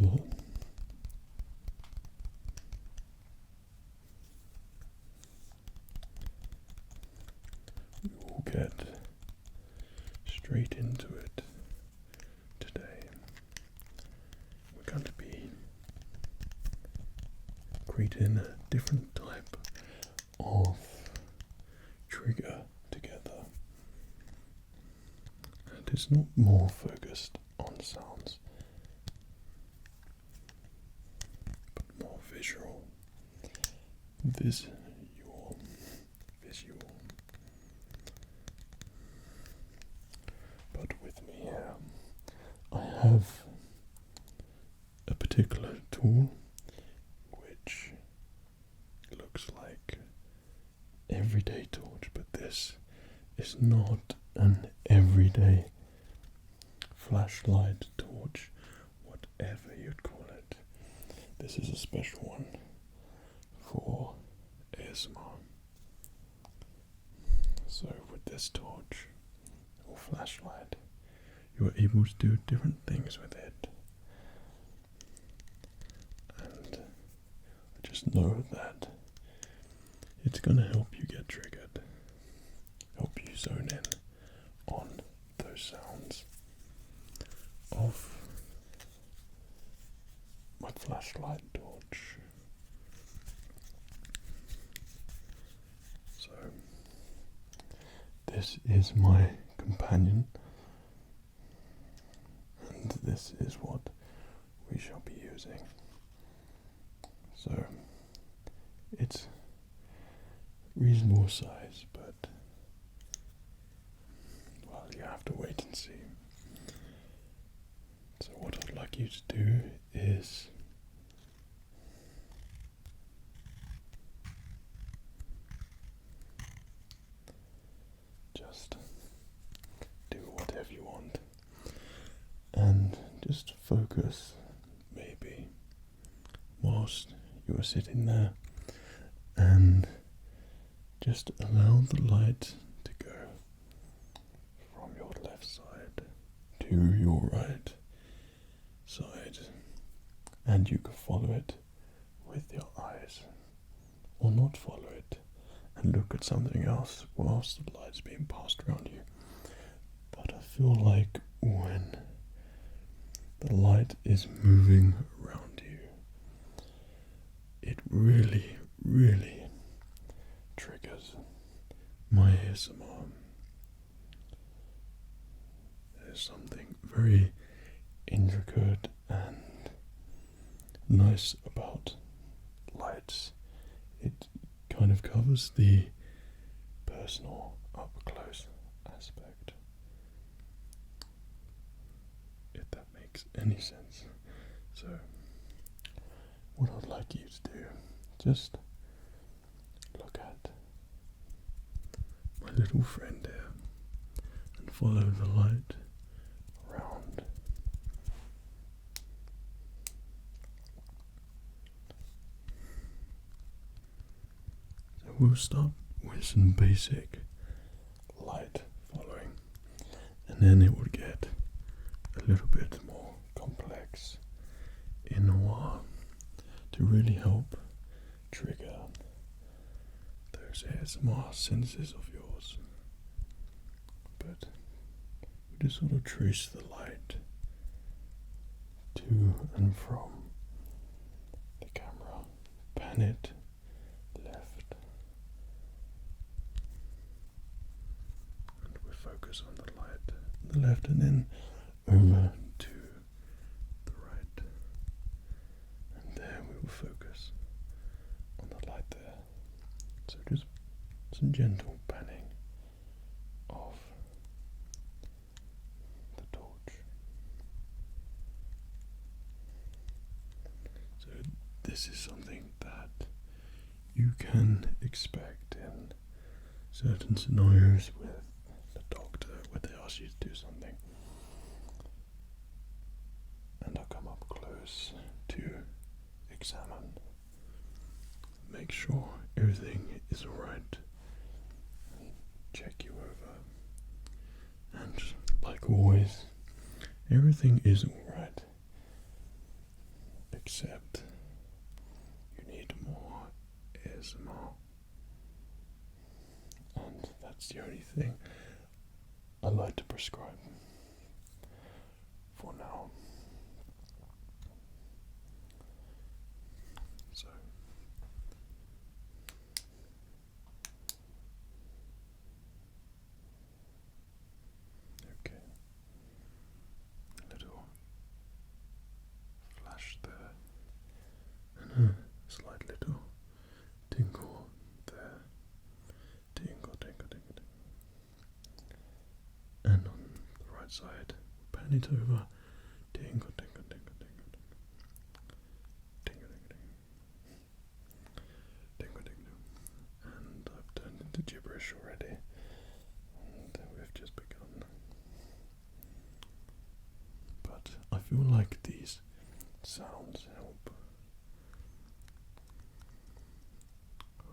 over. We will get straight into it today. We're going to be creating a different type of trigger together, and it's not more focused on sounds but more visual. But with me here I have a particular tool which looks like everyday torch, but this is not an everyday flashlight torch, whatever you'd call it. This is a special one for ASMR. So with this torch or flashlight, you are able to do different things with it. And I just know that it's going to help you get triggered, help you zone in on those sounds of my flashlight torch. So this is my companion, and this is what we shall be using. So it's reasonable size, but well, you have to wait and see. So what I'd like you to do is just do whatever you want and just focus, maybe whilst you are sitting there, and just allow the light to go from your left side to your right side, and you can follow it with your eyes, or not follow it and look at something else whilst the light's being passed around you. But I feel like when the light is moving around you, it really, really triggers my ASMR. There's something very intricate and nice about lights. It kind of covers the personal up close aspect, if that makes any sense. So what I'd like you to do, just look at my little friend here and follow the light around. So we'll start with some basic light following, and then it will get a little bit more complex in a while to really help trigger those ASMR senses of yours. But we just sort of trace the light to and from the camera, pan it left, and we focus on the light on the left, and then over to the right, and there we will focus on the light there. So just some gentle panning of the torch. So this is something that you can expect in certain scenarios with the doctor where they ask you to do something, and I'll come up close to examine, make sure everything is alright, and check you over. And like always, everything is alright except you need more ASMR. And that's the only thing I like to prescribe for now. So okay, little flash there, and a slight little tingle there, tingle, tingle, tingle, tingle. And on the right side, pan it over, tingle, tingle, tingle, tingle, tingle, tingle, tingle, tingle, tingle. And I've turned into gibberish already, and we've just begun. But I feel like these sounds help.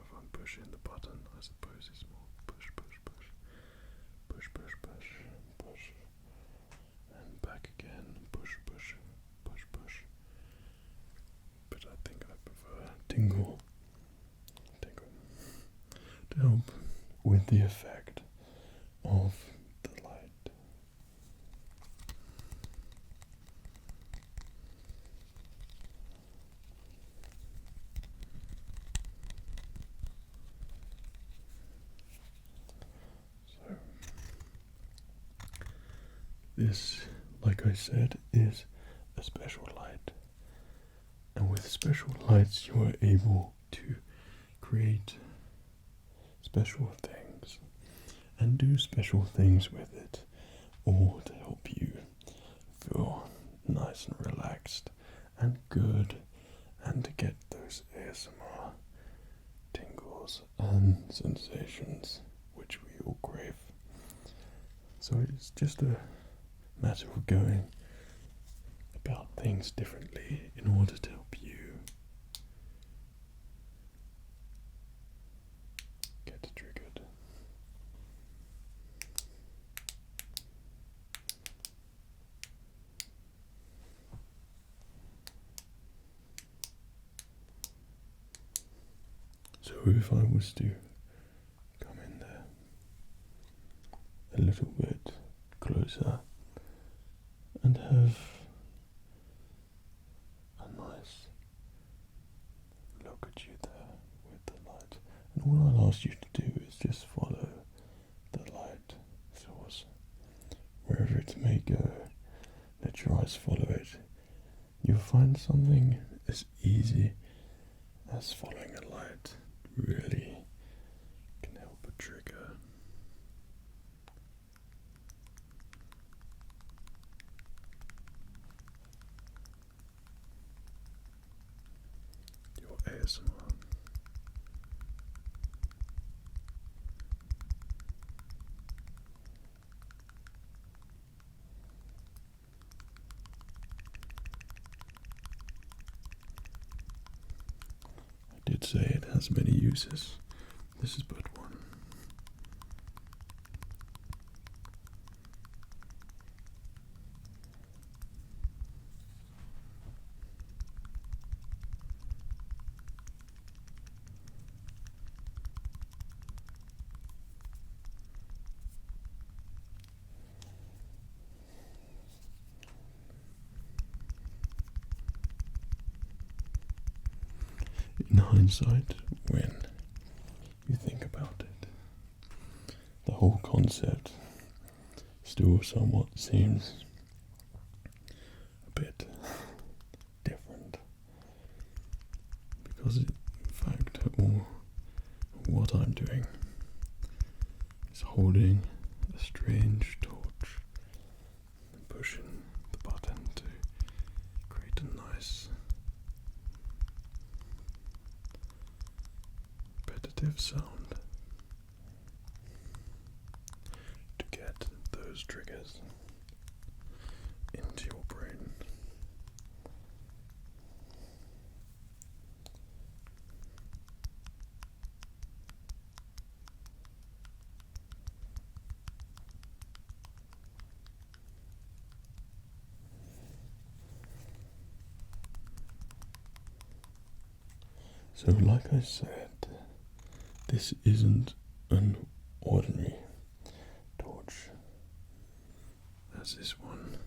If I'm pushing the button, I suppose it's more push, push, push, push, push, push, push, and back again, push, push, push, push. But I think I prefer tingle, tingle, to help with the effect of the light. So this, like I said, is a special light, and with special lights you are able to create special things and do special things with it, all to help you feel nice and relaxed and good, and to get those ASMR tingles and sensations which we all crave. So it's just a matter of going about things differently in order to help you get triggered. So if I was to come in there a little bit closer and have a nice look at you there with the light, and all I'll ask you to do is just follow the light source wherever it may go. Let your eyes follow it. You'll find something as easy as following a light really can help a trigger. Your ASMR. I did say it has many uses. This is but one. In hindsight, when you think about it, the whole concept still somewhat seems a bit different, because in fact what I'm doing is holding a strange torch and pushing the button to create a nice repetitive sound to get those triggers into your brain. So like I said, this isn't an ordinary torch. As this one.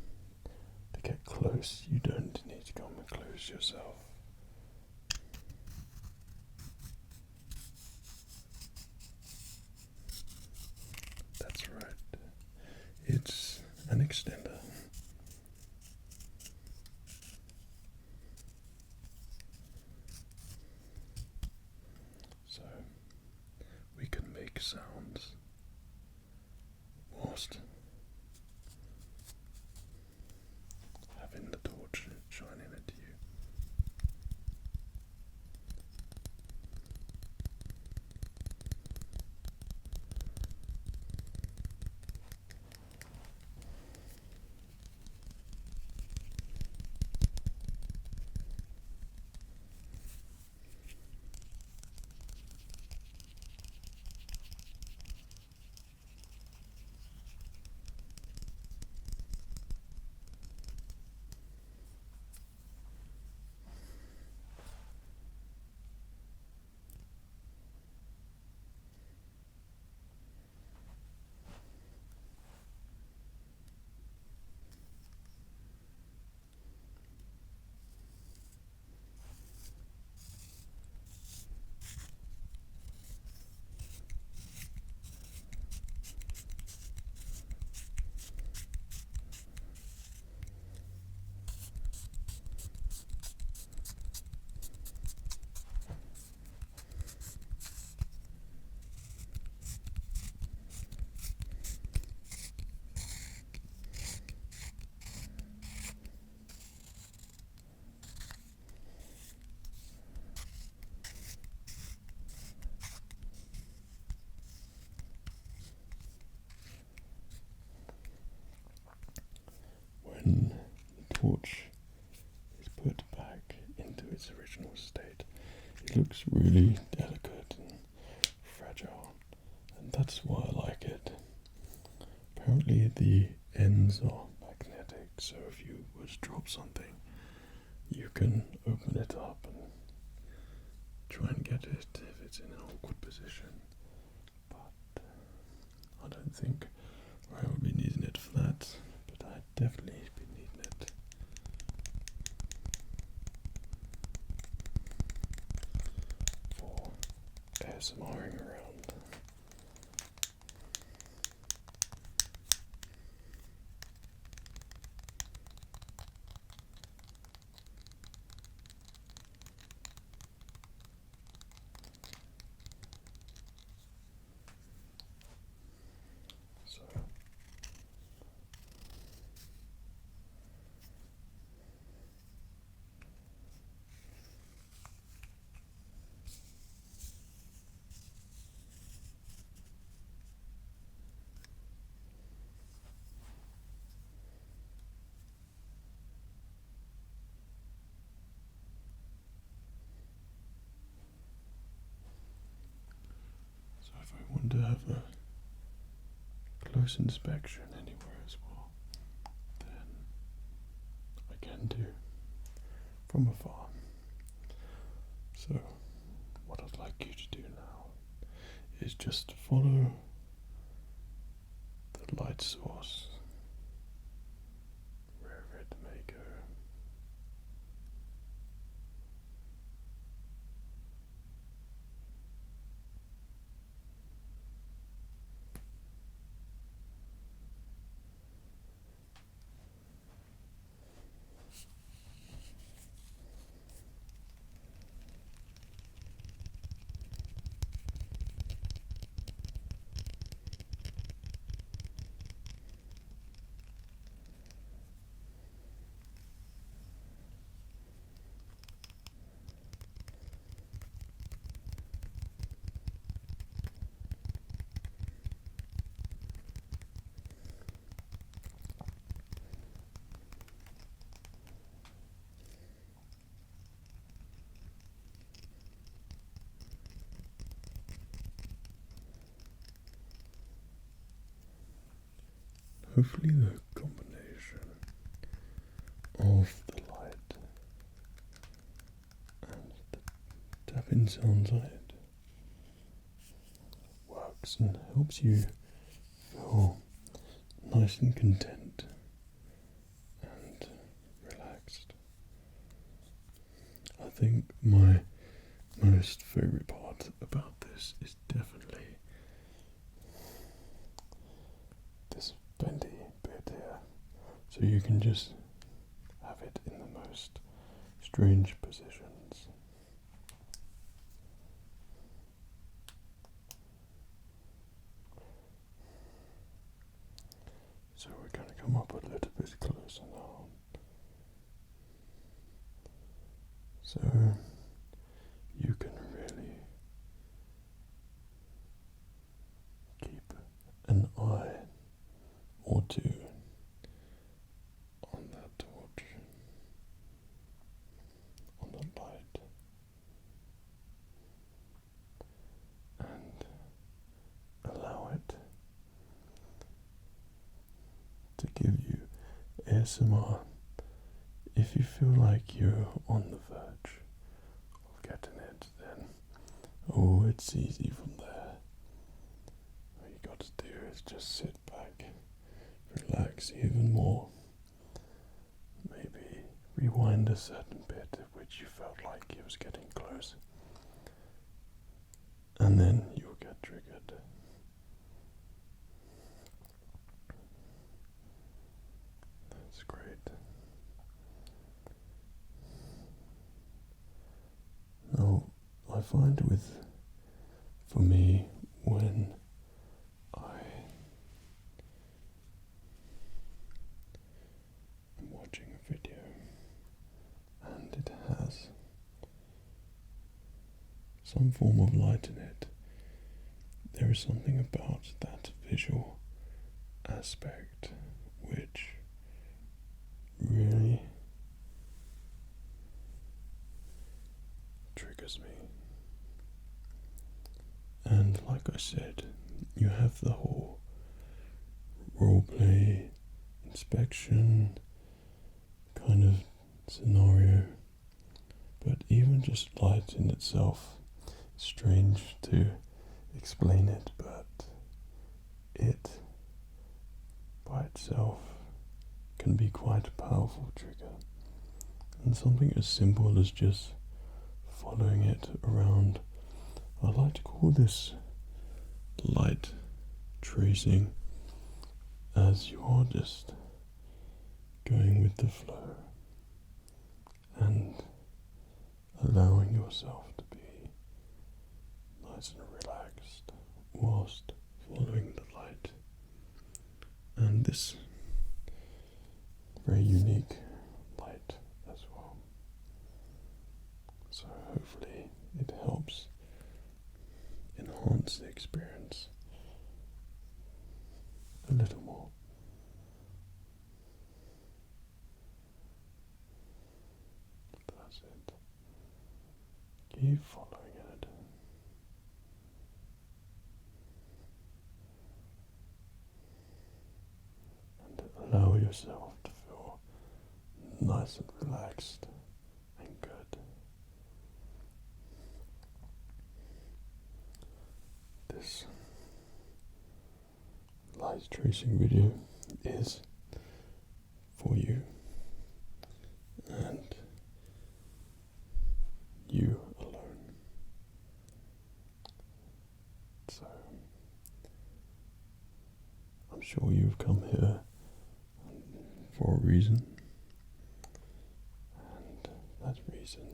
To get close, you don't need to come close yourself. That's right. It's an extender. So we can make sounds whilst having the torch shining at you. When the torch is put back into its original state, it looks really delicate and fragile, and that's why I like it. Apparently the ends are magnetic, so if you were to drop something, you can open it up and try and get it if it's in an awkward position. But I don't think I will be needing it for that, but I'd definitely be needing it for ASMRing around. So if I want to have a close inspection anywhere as well, then I can do from afar. So what I'd like you to do now is just follow the light source wherever it may go. Hopefully the combination of the light and the tapping tapping sounds on it works and helps you feel nice and content and relaxed. I think my most favourite part about this is definitely this bendy bit here. So you can just have it in the most strange positions. So we're going to come up a little bit closer now. So you can really keep an eye or two on that torch, on the light, and allow it to give you ASMR if you feel like you're on the verge of getting it. Then it's easy from there. All you got to do is just sit back, relax even more, maybe rewind a certain bit at which you felt like it was getting close, and then you'll get triggered. That's great. Now, I find for me, when I am watching a video and it has some form of light in it, there is something about that visual aspect which really triggers me. And like I said, you have the whole roleplay, inspection kind of scenario, but even just light in itself, it's strange to explain it, but it by itself can be quite a powerful trigger. And something as simple as just following it around, I like to call this light tracing, as you are just going with the flow and allowing yourself to be nice and relaxed whilst following the light. And this very unique light as well. So hopefully it helps enhance the experience a little more. That's it. Keep following it. And allow yourself to feel nice and relaxed and good. This light tracing video is for you and you alone. So I'm sure you've come here for a reason, and that reason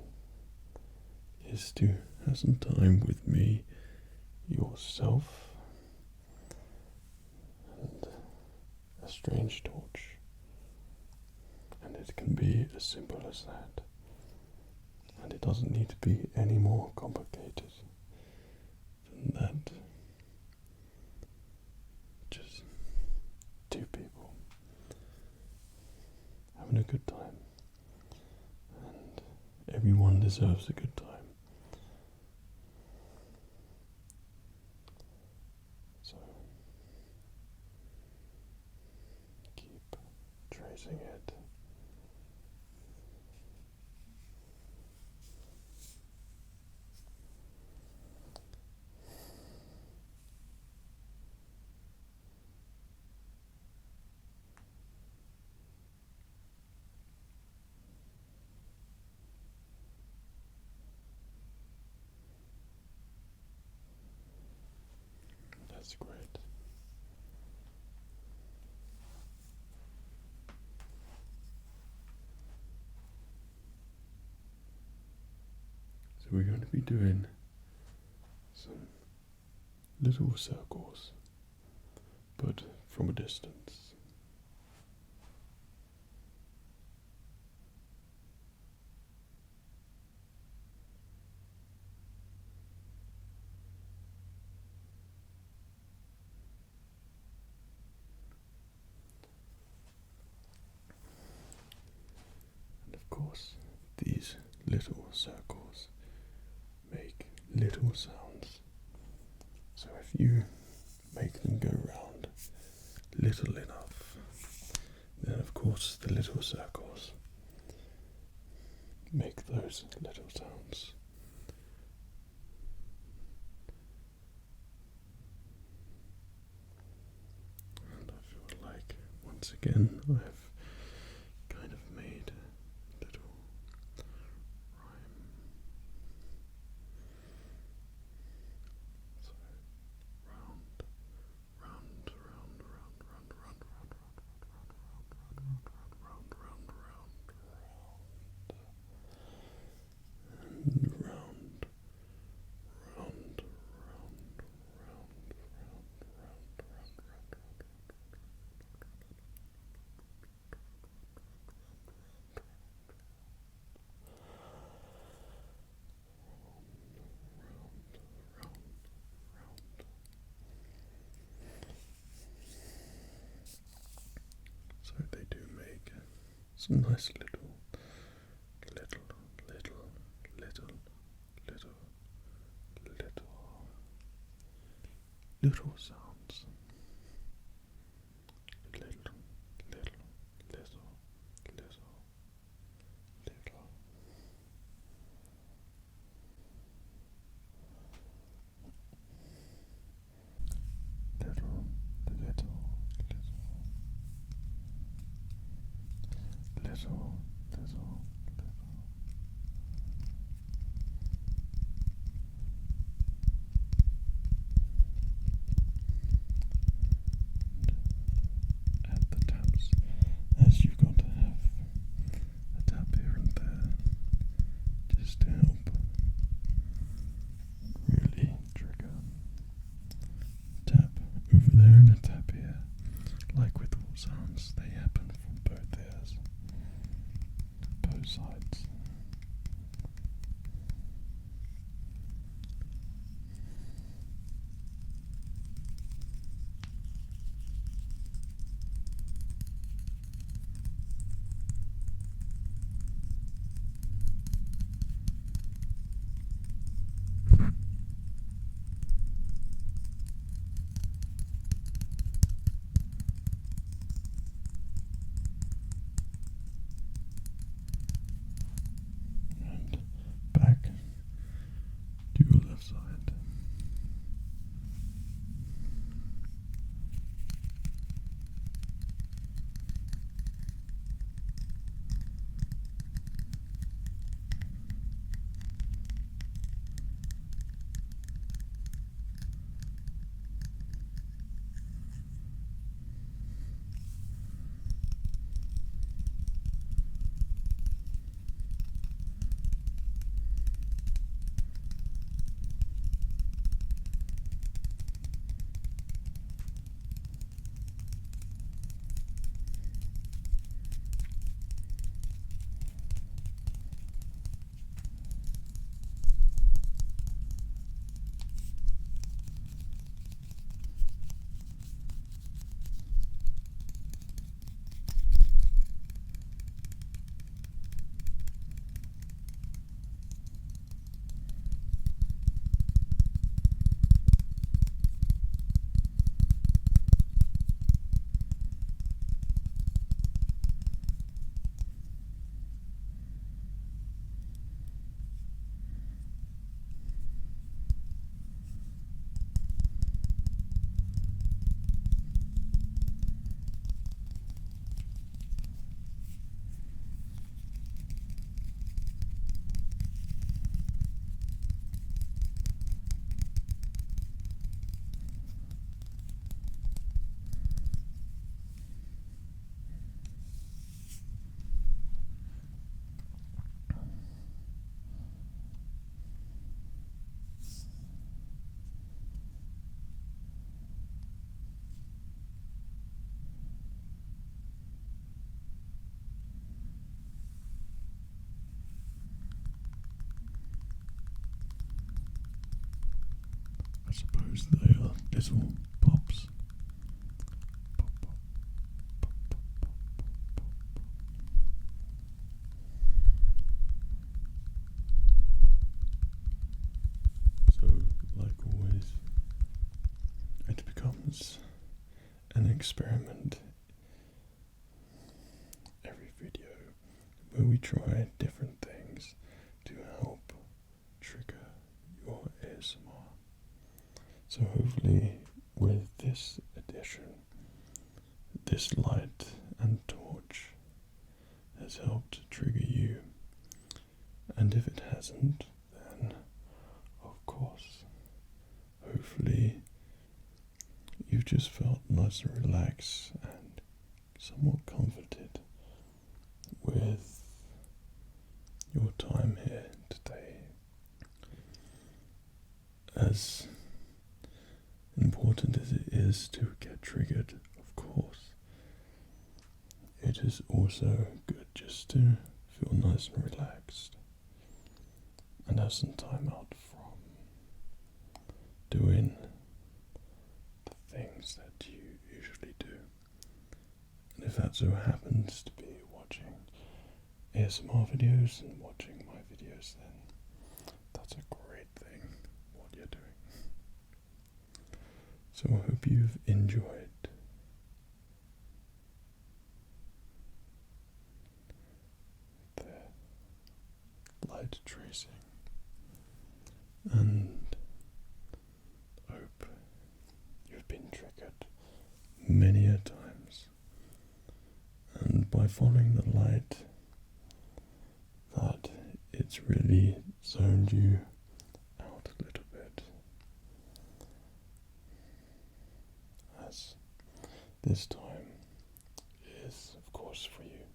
is to have some time with me, yourself, and a strange torch. And it can be as simple as that, and it doesn't need to be any more complicated than that. Just two people having a good time, and everyone deserves a good time. So keep tracing it. That's great. So we're going to be doing some little circles, but from a distance. And of course, these little circles make little sounds. So if you make them go round little enough, then of course the little circles make those little sounds. And I feel like once again I've kind of made a little rhyme. So round, round, round, round, round, round, round, round, round, round, round, and round, round, round, round, round, so they do make some nice little sounds. Little, little, little, little. Add the taps as you've got to have a tap here and there just to help really trigger. Tap over there and a tap here. Like with all sounds, they happen from both ears. suppose they are little pops. Pop, pop, pop, pop, pop, pop, pop. So, like always, it becomes an experiment every video where we try different things to help trigger your ASMR. So hopefully with this addition, this light and torch has helped trigger you, and if it hasn't, then of course, hopefully you've just felt nice and relaxed and somewhat comforted with your time here today. As important as it is to get triggered, of course, it is also good just to feel nice and relaxed and have some time out from doing the things that you usually do. And if that so happens to be watching ASMR videos and watching my videos, then that's a great thing what you're doing. So I hope you've enjoyed the light tracing, and hope you've been triggered many a times, and by following the light that it's really zoned you out a little bit, as this time is of course for you.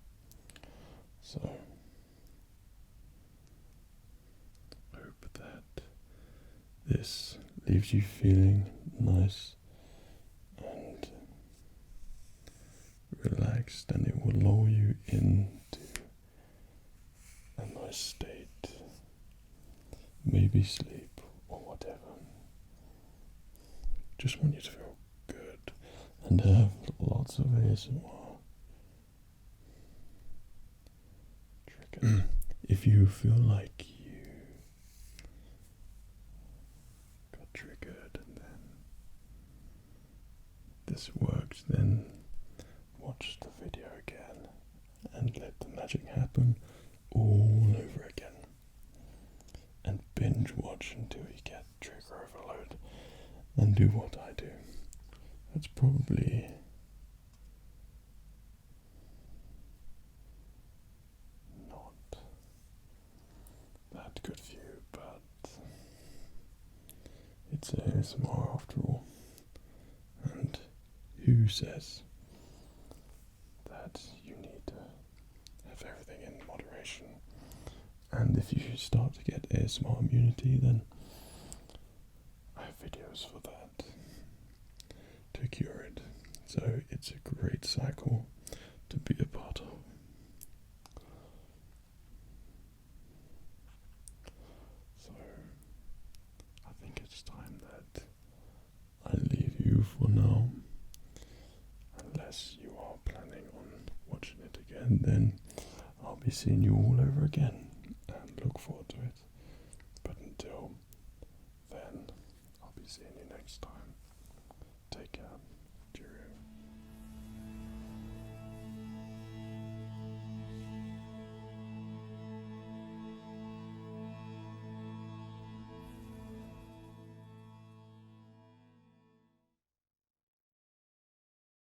So hope that this leaves you feeling nice and relaxed, and it will lull you into a nice state, maybe sleep or whatever. Just want you to feel good and have lots of ASMR triggers. If you feel like you got triggered and then this worked, then watch the video again and let the magic happen all over again, and binge watch until you get trigger overload, and do what I do. That's probably not that good for you, but it's ASMR after all, and who says that you need to have everything in moderation? And if you start to get ASMR immunity, then I have videos for that to cure it. So it's a great cycle to be a part of. So I think it's time that I leave you for now. Unless you are planning on watching it again, then I'll be seeing you all over again, and look forward to it. But until then, I'll be seeing you next time. Take care. Cheerio.